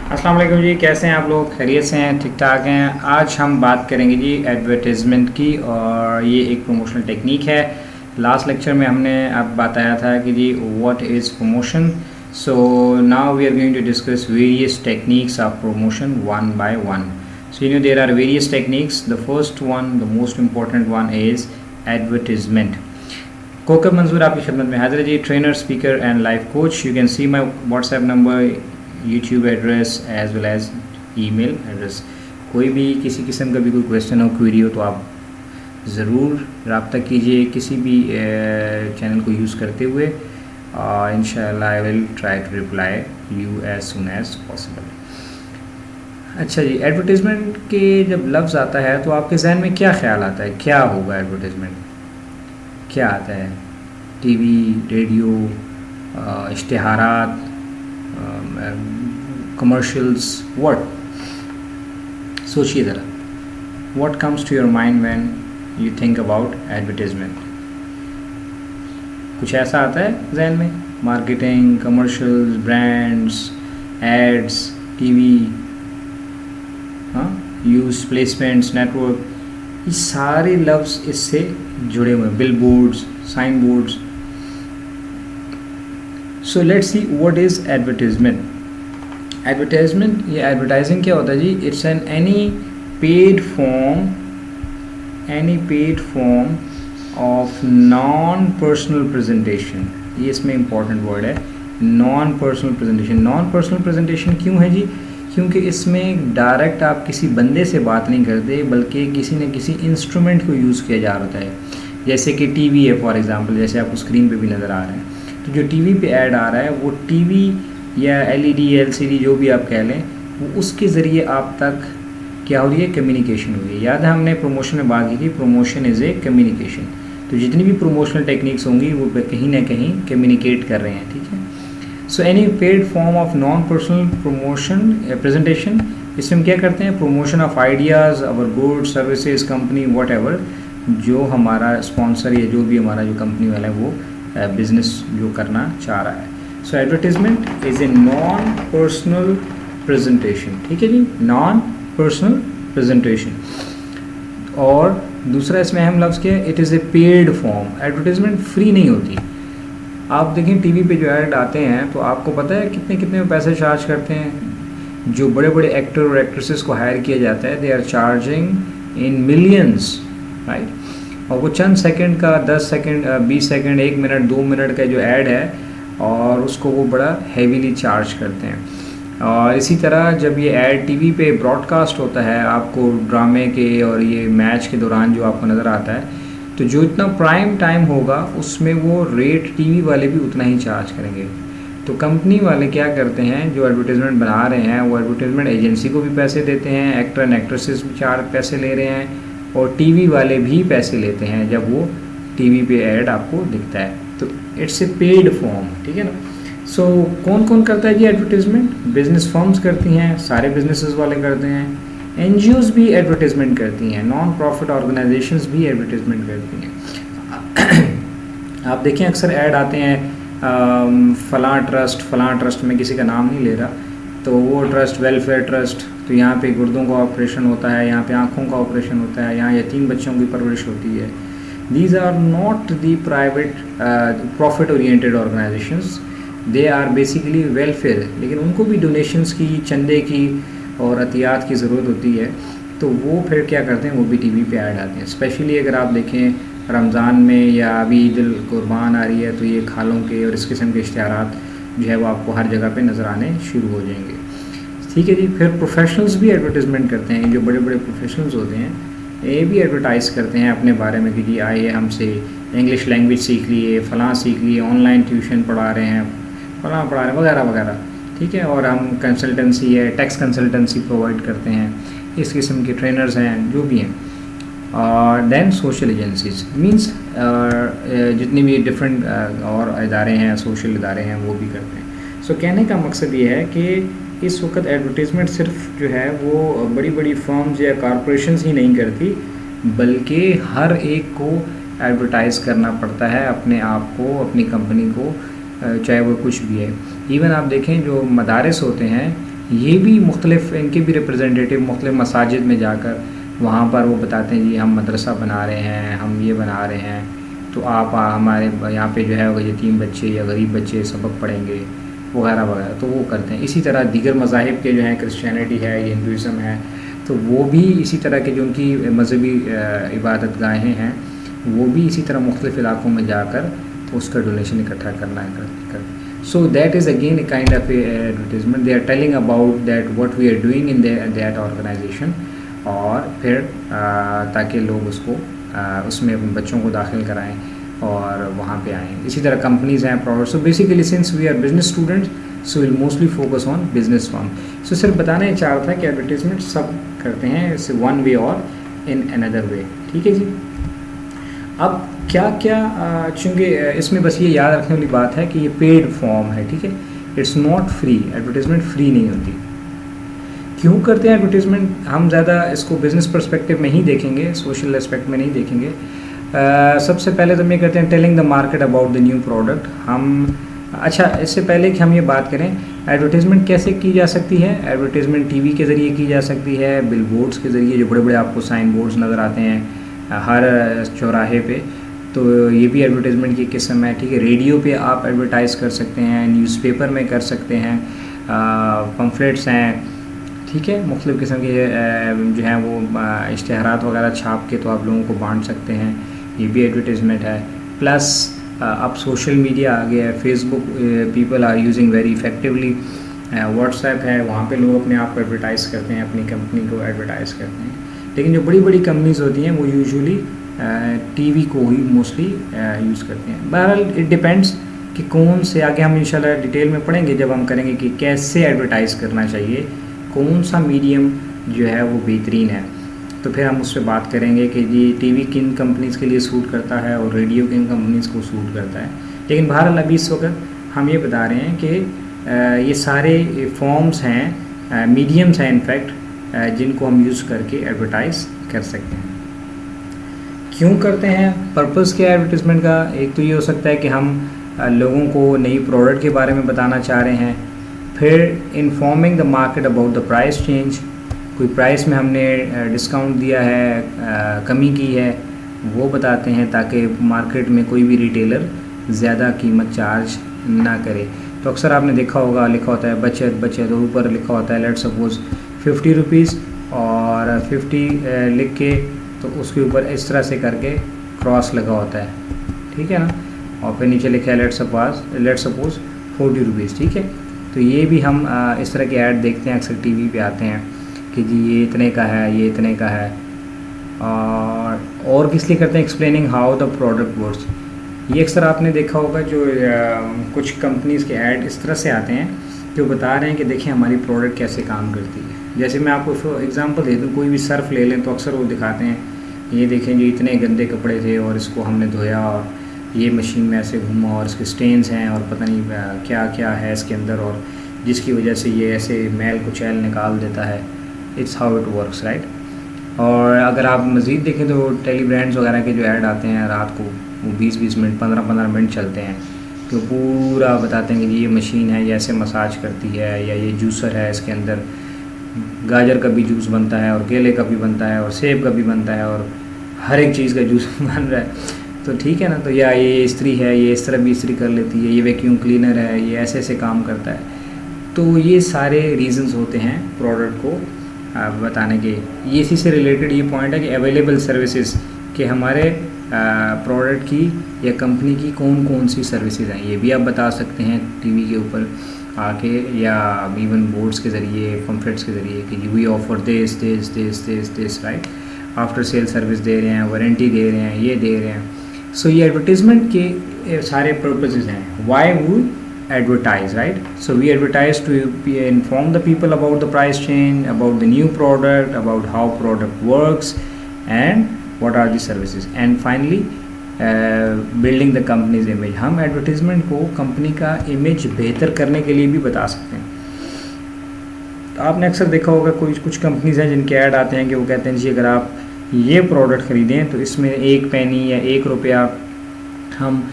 अस्सलाम वालेकुम जी, कैसे हैं आप लोग? खैरियत से हैं? ठीक ठाक हैं? आज हम बात करेंगे जी एडवर्टाइजमेंट की, और ये एक प्रमोशनल टेक्निक है। लास्ट लेक्चर में हमने अब बताया था कि जी what is promotion. So now we are going to discuss various techniques of promotion one by one. So there are various techniques. The first one, the most important one is advertisement. Kokab Manzoor आपकी खिदमत में हाजिर है जी, trainer, speaker and life coach. You can see my WhatsApp number, YouTube address as well as email address. कोई भी किसी किस्म का भी कोई क्वेश्चन हो, क्वेरी हो, तो आप ज़रूर रब्ता कीजिए किसी भी चैनल को यूज़ करते हुए. इंशाल्लाह I will try to reply you as soon as possible. अच्छा जी, एडवर्टीज़मेंट के जब लफ्ज़ आता है तो आपके जहन में क्या ख्याल आता है? क्या होगा एडवर्टीज़मेंट? क्या आता है? टीवी, रेडियो, इश्तिहारात, कमर्शियल्स, व्हाट? सोचिए ज़रा, what comes to your mind when you think about advertisement? कुछ ऐसा आता है जहन में? Marketing, commercials, brands, ads, TV, हाँ, यूज़, प्लेसमेंट्स, नेटवर्क, ये सारे लफ्ज़ इससे जुड़े हुए हैं. Billboards, signboards. So let's see what is advertisement. Advertisement, ये एडवर्टाइजिंग क्या होता है जी? It's an any paid form of non personal presentation. ये इसमें इंपॉर्टेंट वर्ड है, non personal presentation. Non personal presentation क्यों है जी? क्योंकि इसमें डायरेक्ट आप किसी बंदे से बात नहीं करते, बल्कि किसी न किसी इंस्ट्रूमेंट को यूज़ किया जा रहा है. जैसे कि टीवी है फॉर एग्जांपल, जैसे आपको स्क्रीन पे भी नज़र आ रहा है. तो जो टीवी पे ऐड आ रहा है वो टीवी या एलईडी, एलसीडी, जो भी आप कह लें, वो उसके ज़रिए आप तक क्या हो रही है? कम्युनिकेशन हो रही है. याद है हमने प्रमोशन में बात की थी, प्रमोशन इज़ ए कम्युनिकेशन. तो जितनी भी प्रमोशनल टेक्निक्स होंगी वो कहीं ना कहीं कम्युनिकेट कर रहे हैं. ठीक है. So any paid form of non personal promotion presentation, इसमें हम क्या करते हैं? Promotion of ideas, our goods, services, company, what ever, जो हमारा स्पॉन्सर या जो भी हमारा जो कंपनी वाला है वो बिज़नेस जो करना चाह रहा है. So advertisement is a non personal presentation. ठीक है जी, नॉन पर्सनल प्रेजेंटेशन. और दूसरा इसमें अहम लफ्ज़ क्या है? It is a paid form. Advertisement free नहीं होती. आप देखें टीवी पे जो ऐड आते हैं तो आपको पता है कितने कितने पैसे चार्ज करते हैं. जो बड़े बड़े एक्टर और एक्ट्रेसेस को हायर किया जाता है, they are charging in millions, right. और वो चंद सेकंड का, 10 सेकंड, 20 सेकंड, 1 मिनट, 2 मिनट का जो ऐड है, और उसको वो बड़ा हैवीली चार्ज करते हैं. और इसी तरह जब ये ऐड टीवी पे ब्रॉडकास्ट होता है आपको ड्रामे के और ये मैच के दौरान जो आपको नज़र आता है, तो जो इतना प्राइम टाइम होगा उसमें वो रेट टीवी वाले भी उतना ही चार्ज करेंगे. तो कंपनी वाले क्या करते हैं, जो एडवर्टाइजमेंट बना रहे हैं वो एडवर्टाइजमेंट एजेंसी को भी पैसे देते हैं, एक्टर एंड एक्ट्रेसेस भी पैसे ले रहे हैं, और टीवी वाले भी पैसे लेते हैं जब वो टीवी पे ऐड आपको दिखता है. तो इट्स ए पेड फॉर्म. ठीक है ना. सो कौन कौन करता है जी एडवर्टाइजमेंट? बिजनेस फर्म्स करती हैं, सारे बिजनेसेस वाले करते हैं, एनजीओज़ भी एडवर्टाइजमेंट करती हैं, नॉन प्रॉफिट ऑर्गेनाइजेशंस भी एडवर्टाइजमेंट करती हैं. आप देखें अक्सर ऐड आते हैं फ़लाँ ट्रस्ट में किसी का नाम नहीं ले रहा, तो वो ट्रस्ट वेलफेयर ट्रस्ट, तो यहाँ पे गुर्दों का ऑपरेशन होता है, यहाँ पे आँखों का ऑपरेशन होता है, यहाँ यतीम बच्चों की परवरिश होती है. These are not the private profit oriented organisations, they are basically welfare. लेकिन उनको भी डोनेशंस की, चंदे की और अतियात की ज़रूरत होती है, तो वो फिर क्या करते हैं? वो भी टीवी पे ऐड आते हैं. स्पेशली अगर आप देखें रमज़ान में या अभी ईद उल कुर्बान आ रही है, तो ये खालों के और इस किस्म के इश्तिहारात जो है वो आपको हर जगह पे नज़र आने शुरू हो जाएंगे. ठीक है जी. फिर प्रोफेशनल्स भी एडवर्टाइजमेंट करते हैं. जो बड़े बड़े प्रोफेशनल्स होते हैं ये भी एडवर्टाइज़ करते हैं अपने बारे में कि जी आइए हमसे इंग्लिश लैंग्वेज सीख लिए, फ़लाँ सीख लिए, ऑनलाइन ट्यूशन पढ़ा रहे हैं, फ़लाँ पढ़ा रहे हैं, वगैरह वगैरह. ठीक है. और हम कंसल्टेंसी है, टैक्स कंसल्टेंसी प्रोवाइड करते हैं, इस किस्म के ट्रेनर्स हैं जो भी हैं. और देन सोशल एजेंसीज मींस जितनी भी डिफरेंट और इदारे हैं, सोशल इदारे हैं, वो भी करते हैं. सो कहने का मकसद ये है कि इस वक्त एडवर्टीज़मेंट सिर्फ जो है वो बड़ी बड़ी फर्म्स या कॉरपोरेशंस ही नहीं करती, बल्कि हर एक को एडवर्टाइज़ करना पड़ता है अपने आप को, अपनी कंपनी को, चाहे वो कुछ भी है. इवन आप देखें जो मदारिस होते हैं ये भी मुख्तलिफ इनके भी रिप्रेजेंटेटिव मुख्तलिफ मसाजिद में जाकर वहाँ पर वो बताते हैं जी हम मदरसा बना रहे हैं, हम ये बना रहे हैं, तो आप हमारे यहाँ पे जो है वो यतीम बच्चे या गरीब बच्चे सबक पढ़ेंगे वगैरह वगैरह, तो वो करते हैं। इसी तरह दीगर मज़ाहिब के जो हैं, क्रिश्चियनिटी है, ये हिंदुज़म है, तो वो भी इसी तरह के जो उनकी मजहबी इबादत गाहें हैं वो भी इसी तरह मुख्तलिफ़ इलाक़ों में जाकर उसका डोनेशन इकट्ठा करना है। So that is again a kind of advertisement, they are telling about that what we are doing in that organisation, और फिर ताकि लोग उसको उसमें अपने बच्चों को दाखिल कराएं और वहाँ पे आएँ। इसी तरह कंपनीज़ हैं, product. So basically since we are business students, so will mostly focus on business form. सो सिर्फ बताना ही चाह रहा था कि एडवर्टीज़मेंट सब करते हैं, इट्स वन वे और इन अनदर वे, ठीक है जी। अब क्या क्या, चूँकि इसमें बस ये याद रखने वाली बात है कि ये पेड फॉर्म है, ठीक है, it's not free. Advertisement free नहीं होती। क्यों करते हैं एडवर्टीज़मेंट? हम ज़्यादा इसको बिज़नेस पर्सपेक्टिव में ही देखेंगे, सोशल एस्पेक्ट में नहीं देखेंगे। सबसे पहले तो हम ये करते हैं telling the market about the new product. अच्छा, इससे पहले कि हम ये बात करें एडवर्टीज़मेंट कैसे की जा सकती है, एडवर्टीज़मेंट टीवी के ज़रिए की जा सकती है, बिलबोर्ड्स के ज़रिए, जो बड़े बड़े आपको साइन बोर्ड्स नज़र आते हैं हर चौराहे पे, तो ये भी एडवर्टीज़मेंट की किस्म है, ठीक है। रेडियो पे आप एडवर्टाइज़ कर सकते हैं, न्यूज़पेपर में कर सकते हैं, पम्फलेट्स हैं, ठीक है, मुख्तलिफ़ किस्म के जो हैं वो इश्तिहारात वगैरह छाप के तो आप लोगों को बांट सकते हैं, ये भी एडवर्टीज़मेंट है। प्लस अब सोशल मीडिया आ गया है, Facebook people are using very effectively, WhatsApp है, वहाँ पे लोग अपने आप को एडवर्टाइज़ करते हैं, अपनी कंपनी को एडवर्टाइज़ करते हैं। लेकिन जो बड़ी बड़ी कंपनीज़ होती हैं वो यूजुअली टीवी को ही मोस्टली यूज़ करते हैं। बहरहाल इट डिपेंड्स कि कौन से, आगे हम इंशाल्लाह डिटेल में पढ़ेंगे जब हम करेंगे कि कैसे एडवर्टाइज़ करना चाहिए, कौन सा मीडियम जो है वो बेहतरीन है, तो फिर हम उस पर बात करेंगे कि जी टीवी किन कंपनीज़ के लिए सूट करता है और रेडियो किन कंपनीज़ को सूट करता है। लेकिन बहरहाल अभी इस वक्त हम ये बता रहे हैं कि ये सारे फॉर्म्स हैं, मीडियम्स हैं इनफैक्ट, जिनको हम यूज़ करके एडवर्टाइज़ कर सकते हैं। क्यों करते हैं, पर्पज़ क्या है एडवर्टीज़मेंट का? एक तो ये हो सकता है कि हम लोगों को नई प्रोडक्ट के बारे में बताना चाह रहे हैं, फिर informing the market about the price change, कोई प्राइस में हमने डिस्काउंट दिया है, कमी की है, वो बताते हैं ताकि मार्केट में कोई भी रिटेलर ज़्यादा कीमत चार्ज ना करे। तो अक्सर आपने देखा होगा लिखा होता है बचत बचत, और ऊपर लिखा होता है लेट्स सपोज 50 रुपीज़ और 50 लिख के, तो उसके ऊपर इस तरह से करके क्रॉस लगा होता है, ठीक है ना, और फिर नीचे लिखा है लेट्स सपोज 40 रुपीज़, ठीक है। तो ये भी हम इस तरह के ऐड देखते हैं, अक्सर टीवी पे आते हैं कि जी ये इतने का है, ये इतने का है, और किस लिए करते हैं, explaining how the product works. ये अक्सर आपने देखा होगा जो कुछ कंपनीज़ के ऐड इस तरह से आते हैं जो बता रहे हैं कि देखिए हमारी प्रोडक्ट कैसे काम करती है। जैसे मैं आपको एग्जांपल दे दूँ, कोई भी सर्फ़ ले लें तो अक्सर वो दिखाते हैं, ये देखें जी इतने गंदे कपड़े थे और इसको हमने धोया और ये मशीन में ऐसे घूमा और इसके स्टेन्स हैं और पता नहीं क्या क्या है इसके अंदर, और जिसकी वजह से ये ऐसे मैल कुचैल निकाल देता है। It's how it works, right. और अगर आप मज़ीद देखें तो टेली ब्रांड्स वगैरह के जो ऐड आते हैं रात को, वो 20-20 मिनट 15-15 मिनट चलते हैं, तो पूरा बताते हैं कि ये मशीन है, ये ऐसे मसाज करती है, या ये जूसर है, इसके अंदर गाजर का भी जूस बनता है और केले का भी बनता है और सेब का भी बनता है और हर एक चीज़ का जूस बन रहा है, तो ठीक है ना। तो या ये इस्त्री है, ये इस तरह भी इस्त्री कर लेती है, ये वैक्यूम क्लीनर है, ये ऐसे ऐसे काम करता है। तो ये सारे रीज़न्स होते हैं प्रोडक्ट को बताने के। ये इसी से रिलेटेड ये पॉइंट है कि अवेलेबल सर्विसेज, कि हमारे प्रोडक्ट की या कंपनी की कौन कौन सी सर्विसेज हैं, ये भी आप बता सकते हैं टीवी के ऊपर आके, या इवन बोर्ड्स के ज़रिए, पम्फलेट्स के ज़रिए कि we offer this right, after sale service दे रहे हैं, वारंटी दे रहे हैं, ये दे रहे हैं। सो ये एडवर्टीज़मेंट के सारे पर्पसेस हैं। Why would advertise, right? So we advertise to inform the people about the price change, about the new product, about how product works, and what are the services, and finally building the company's image. हम advertisement को company का image बेहतर करने के लिए भी बता सकते हैं। तो आपने अक्सर देखा होगा कुछ कंपनीज हैं जिनके ऐड आते हैं कि वो कहते हैं जी अगर आप ये प्रोडक्ट ख़रीदें तो इसमें 1 पैनी या 1 रुपया हम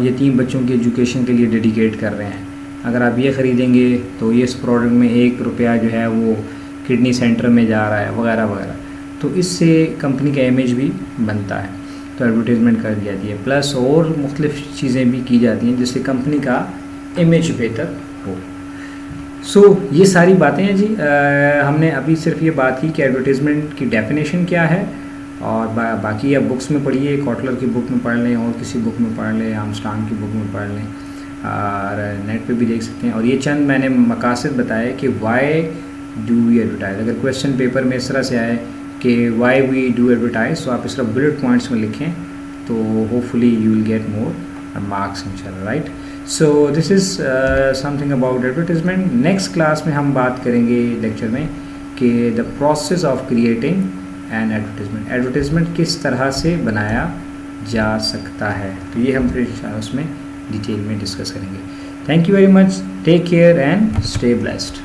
यतीम बच्चों की एजुकेशन के लिए डेडिकेट कर रहे हैं। अगर आप ये ख़रीदेंगे तो ये इस प्रोडक्ट में 1 रुपया जो है वो किडनी सेंटर में जा रहा है वगैरह वगैरह। तो इससे कंपनी का इमेज भी बनता है, तो एडवर्टीज़मेंट कर दी जाती है। प्लस और मुख्तलिफ़ चीज़ें भी की जाती हैं जिससे कंपनी का इमेज बेहतर हो। सो ये सारी बातें हैं जी। हमने अभी सिर्फ ये बात की कि एडवर्टीज़मेंट की डेफिनेशन क्या है, और बाकी आप बुक्स में पढ़िए, कॉटलर की बुक में पढ़ लें और किसी बुक में पढ़ लें, आर्मस्ट्रांग की बुक में पढ़ लें, और नेट पे भी देख सकते हैं। और ये चंद मैंने मकासद बताए कि वाई डू वी एडवर्टाइज। अगर क्वेश्चन पेपर में इस तरह से आए कि वाई वी डू एडवर्टाइज, तो आप इस तरह बुलेट पॉइंट्स में लिखें, तो hopefully you will get more marks इंशाल्लाह, right. So this is something about advertisement. Next class में हम बात करेंगे लेक्चर में कि the process of creating an advertisement किस तरह से बनाया जा सकता है, तो ये हम फिर उसमें डिटेल में डिस्कस करेंगे। Thank you very much, take care and stay blessed.